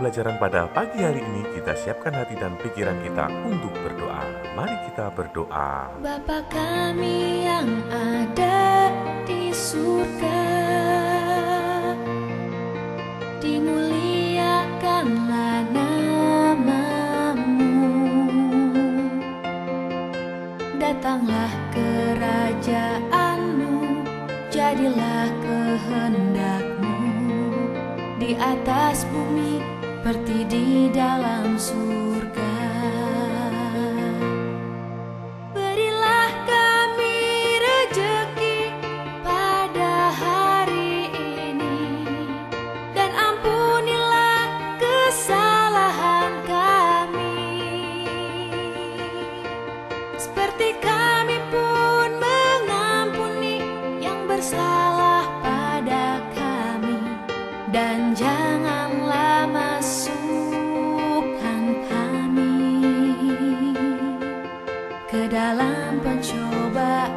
pembelajaran pada pagi hari ini, kita siapkan hati dan pikiran kita untuk berdoa. Mari kita berdoa. Bapa kami yang ada di surga, dimuliakanlah nama-Mu. Datanglah kerajaan-Mu, jadilah kehendak-Mu di atas bumi seperti di dalam surga. Berilah kami rejeki pada hari ini, dan ampunilah kesalahan kami, seperti kami pun mengampuni yang bersalah pada kami. Dan janganlah masukkan kami ke dalam pencobaan,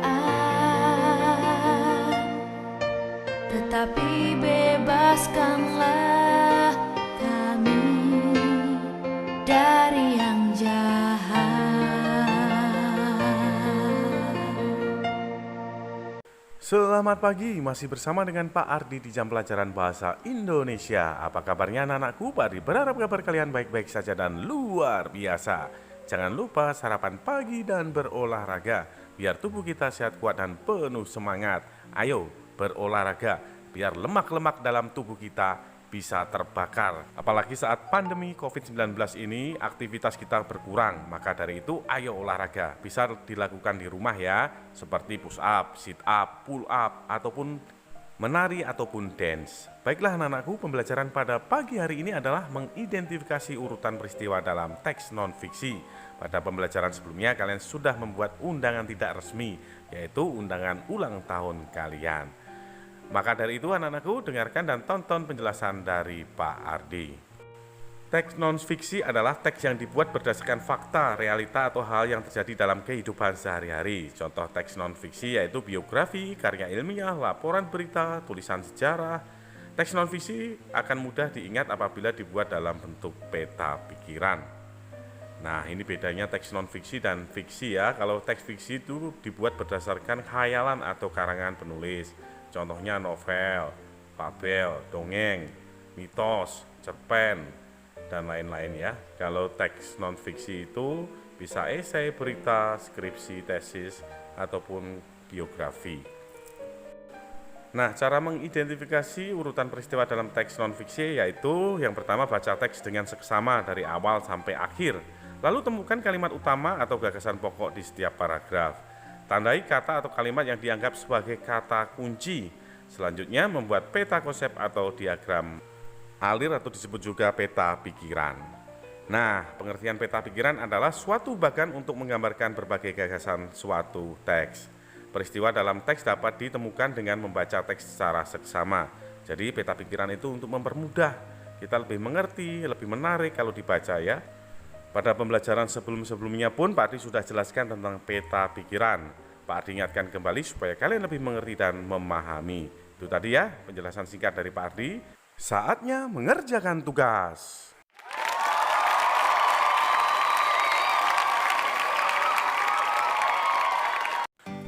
tetapi bebaskanlah kami dari yang jahat. Selamat pagi, masih bersama dengan Pak Ardi di jam pelajaran bahasa Indonesia. Apa kabarnya anak-anakku? Pak Ardi berharap kabar kalian baik-baik saja dan luar biasa. Jangan lupa sarapan pagi dan berolahraga, biar tubuh kita sehat kuat dan penuh semangat. Ayo berolahraga, biar lemak-lemak dalam tubuh kita bisa terbakar. Apalagi saat pandemi COVID-19 ini, aktivitas kita berkurang. Maka dari itu, ayo olahraga. Bisa dilakukan di rumah ya, seperti push up, sit up, pull up, ataupun menari ataupun dance. Baiklah anak-anakku, pembelajaran pada pagi hari ini adalah mengidentifikasi urutan peristiwa dalam teks non-fiksi. Pada pembelajaran sebelumnya, kalian sudah membuat undangan tidak resmi, yaitu undangan ulang tahun kalian. Maka dari itu anak-anakku, dengarkan dan tonton penjelasan dari Pak Ardi. Teks non-fiksi adalah teks yang dibuat berdasarkan fakta, realita, atau hal yang terjadi dalam kehidupan sehari-hari. Contoh teks non-fiksi yaitu biografi, karya ilmiah, laporan berita, tulisan sejarah. Teks non-fiksi akan mudah diingat apabila dibuat dalam bentuk peta pikiran. Nah, ini bedanya teks non-fiksi dan fiksi ya. Kalau teks fiksi itu dibuat berdasarkan khayalan atau karangan penulis. Contohnya novel, fabel, dongeng, mitos, cerpen, dan lain-lain ya. Kalau teks non-fiksi itu bisa esai, berita, skripsi, tesis, ataupun biografi. Nah, cara mengidentifikasi urutan peristiwa dalam teks non-fiksi yaitu yang pertama baca teks dengan seksama dari awal sampai akhir. Lalu temukan kalimat utama atau gagasan pokok di setiap paragraf. Tandai kata atau kalimat yang dianggap sebagai kata kunci. Selanjutnya membuat peta konsep atau diagram alir atau disebut juga peta pikiran. Nah, pengertian peta pikiran adalah suatu bagan untuk menggambarkan berbagai gagasan suatu teks. Peristiwa dalam teks dapat ditemukan dengan membaca teks secara seksama. Jadi peta pikiran itu untuk mempermudah, kita lebih mengerti, lebih menarik kalau dibaca ya. Pada pembelajaran sebelum-sebelumnya pun Pak Ardi sudah jelaskan tentang peta pikiran. Pak Ardi ingatkan kembali supaya kalian lebih mengerti dan memahami. Itu tadi ya penjelasan singkat dari Pak Ardi. Saatnya mengerjakan tugas.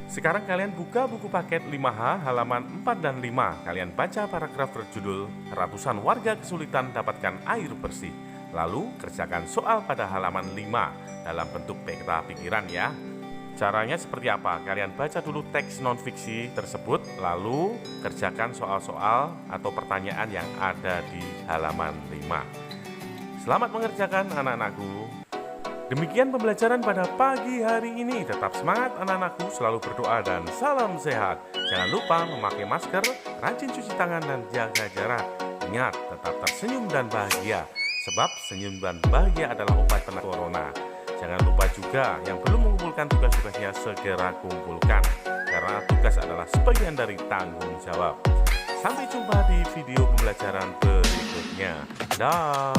Sekarang kalian buka buku paket 5H halaman 4 dan 5. Kalian baca paragraf berjudul Ratusan Warga Kesulitan Dapatkan Air Bersih. Lalu kerjakan soal pada halaman 5 dalam bentuk peta pikiran ya. Caranya seperti apa? Kalian baca dulu teks non-fiksi tersebut, lalu kerjakan soal-soal atau pertanyaan yang ada di halaman 5. Selamat mengerjakan anak-anakku. Demikian pembelajaran pada pagi hari ini. Tetap semangat anak-anakku, selalu berdoa dan salam sehat. Jangan lupa memakai masker, rajin cuci tangan dan jaga jarak. Ingat, tetap tersenyum dan bahagia. Sebab senyum dan bahagia adalah obat penawar corona. Jangan lupa juga yang belum mengumpulkan tugas-tugasnya segera kumpulkan. Karena tugas adalah sebagian dari tanggung jawab. Sampai jumpa di video pembelajaran berikutnya. Dah.